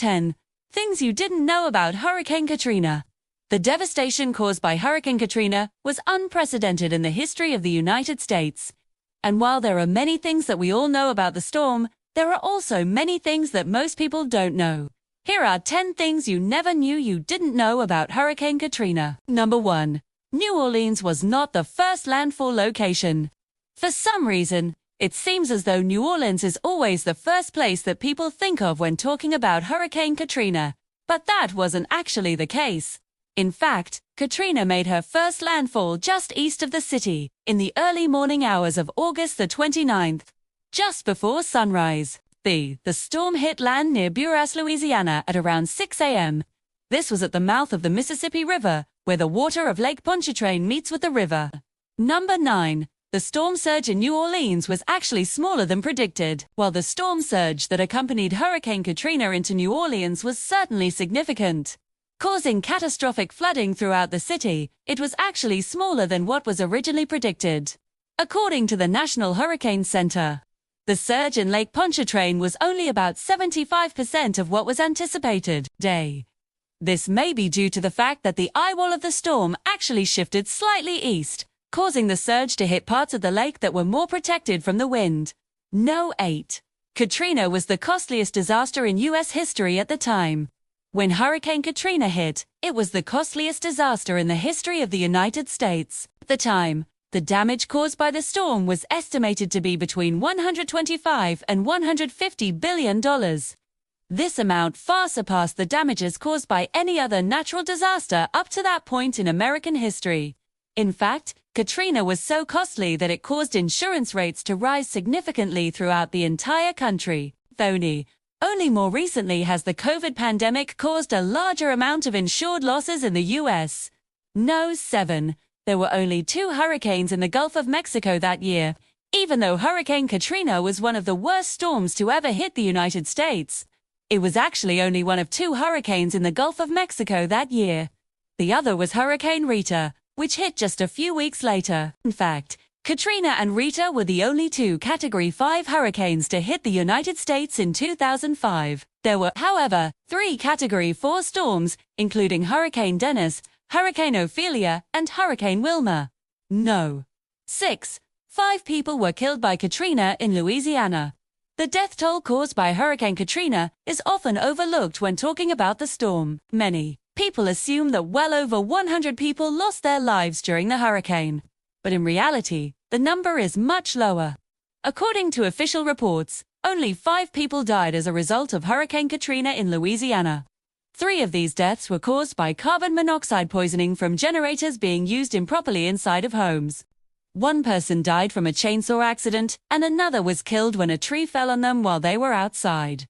10 Things You Didn't Know About Hurricane Katrina. The devastation caused by Hurricane Katrina was unprecedented in the history of the United States. And while there are many things that we all know about the storm, there are also many things that most people don't know. Here are 10 things you never knew you didn't know about Hurricane Katrina. Number 1. New Orleans was not the first landfall location. For some reason, it seems as though New Orleans is always the first place that people think of when talking about Hurricane Katrina, but that wasn't actually the case. In fact, Katrina made her first landfall just east of the city, in the early morning hours of August the 29th, just before sunrise. The storm hit land near Buras, Louisiana at around 6 a.m. This was at the mouth of the Mississippi River, where the water of Lake Pontchartrain meets with the river. Number 9. The storm surge in New Orleans was actually smaller than predicted. While the storm surge that accompanied Hurricane Katrina into New Orleans was certainly significant, causing catastrophic flooding throughout the city, it was actually smaller than what was originally predicted. According to the National Hurricane Center, the surge in Lake Pontchartrain was only about 75% of what was anticipated. This may be due to the fact that the eyewall of the storm actually shifted slightly east, causing the surge to hit parts of the lake that were more protected from the wind. 8. Katrina was the costliest disaster in U.S. history at the time. When Hurricane Katrina hit, it was the costliest disaster in the history of the United States. At the time, the damage caused by the storm was estimated to be between $125 and $150 billion. This amount far surpassed the damages caused by any other natural disaster up to that point in American history. In fact, Katrina was so costly that it caused insurance rates to rise significantly throughout the entire country. Only more recently has the COVID pandemic caused a larger amount of insured losses in the U.S. 7. There were only 2 hurricanes in the Gulf of Mexico that year. Even though Hurricane Katrina was one of the worst storms to ever hit the United States, it was actually only one of 2 hurricanes in the Gulf of Mexico that year. The other was Hurricane Rita, which hit just a few weeks later. In fact, Katrina and Rita were the only 2 Category 5 hurricanes to hit the United States in 2005. There were, however, 3 Category 4 storms, including Hurricane Dennis, Hurricane Ophelia, and Hurricane Wilma. 6. 5 people were killed by Katrina in Louisiana. The death toll caused by Hurricane Katrina is often overlooked when talking about the storm. Many people assume that well over 100 people lost their lives during the hurricane, but in reality, the number is much lower. According to official reports, only 5 people died as a result of Hurricane Katrina in Louisiana. 3 of these deaths were caused by carbon monoxide poisoning from generators being used improperly inside of homes. 1 person died from a chainsaw accident, and another was killed when a tree fell on them while they were outside.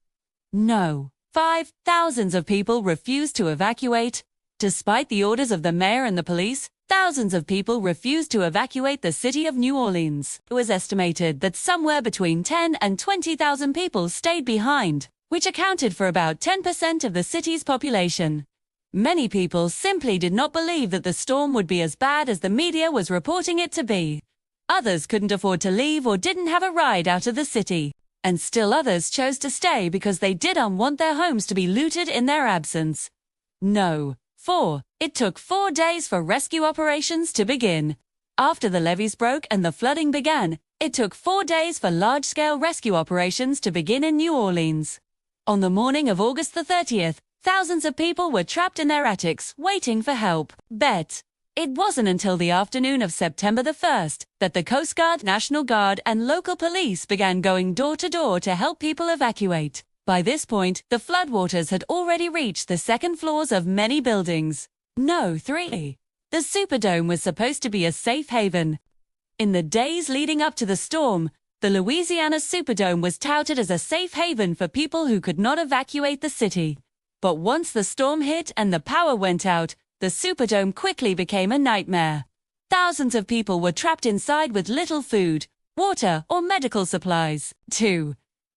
5. Thousands of people refused to evacuate. Despite the orders of the mayor and the police, thousands of people refused to evacuate the city of New Orleans. It was estimated that somewhere between 10 and 20,000 people stayed behind, which accounted for about 10% of the city's population. Many people simply did not believe that the storm would be as bad as the media was reporting it to be. Others couldn't afford to leave or didn't have a ride out of the city. And still others chose to stay because they didn't want their homes to be looted in their absence. 4. It took 4 days for rescue operations to begin. After the levees broke and the flooding began, it took 4 days for large-scale rescue operations to begin in New Orleans. On the morning of August the 30th, thousands of people were trapped in their attics waiting for help. It wasn't until the afternoon of September the 1st that the Coast Guard, National Guard, and local police began going door to door to help people evacuate. By this point, the floodwaters had already reached the second floors of many buildings. 3. The Superdome was supposed to be a safe haven. In the days leading up to the storm, the Louisiana Superdome was touted as a safe haven for people who could not evacuate the city. But once the storm hit and the power went out, the Superdome quickly became a nightmare. Thousands of people were trapped inside with little food, water, or medical supplies.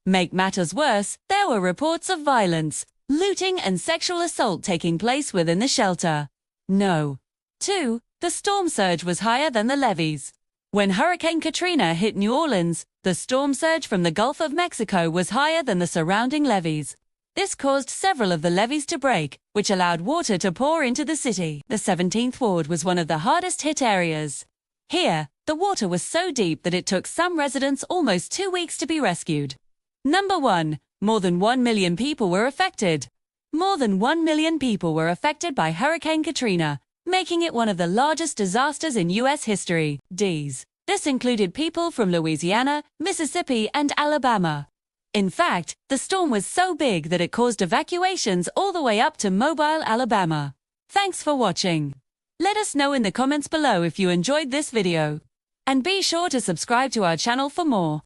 Make matters worse, there were reports of violence, looting, and sexual assault taking place within the shelter. 2. The storm surge was higher than the levees. When Hurricane Katrina hit New Orleans, the storm surge from the Gulf of Mexico was higher than the surrounding levees. This caused several of the levees to break, which allowed water to pour into the city. The 17th Ward was one of the hardest hit areas. Here, the water was so deep that it took some residents almost 2 weeks to be rescued. Number 1. More than 1 million people were affected. More than 1 million people were affected by Hurricane Katrina, making it one of the largest disasters in U.S. history. This included people from Louisiana, Mississippi, and Alabama. In fact, the storm was so big that it caused evacuations all the way up to Mobile, Alabama. Thanks for watching. Let us know in the comments below if you enjoyed this video. And be sure to subscribe to our channel for more.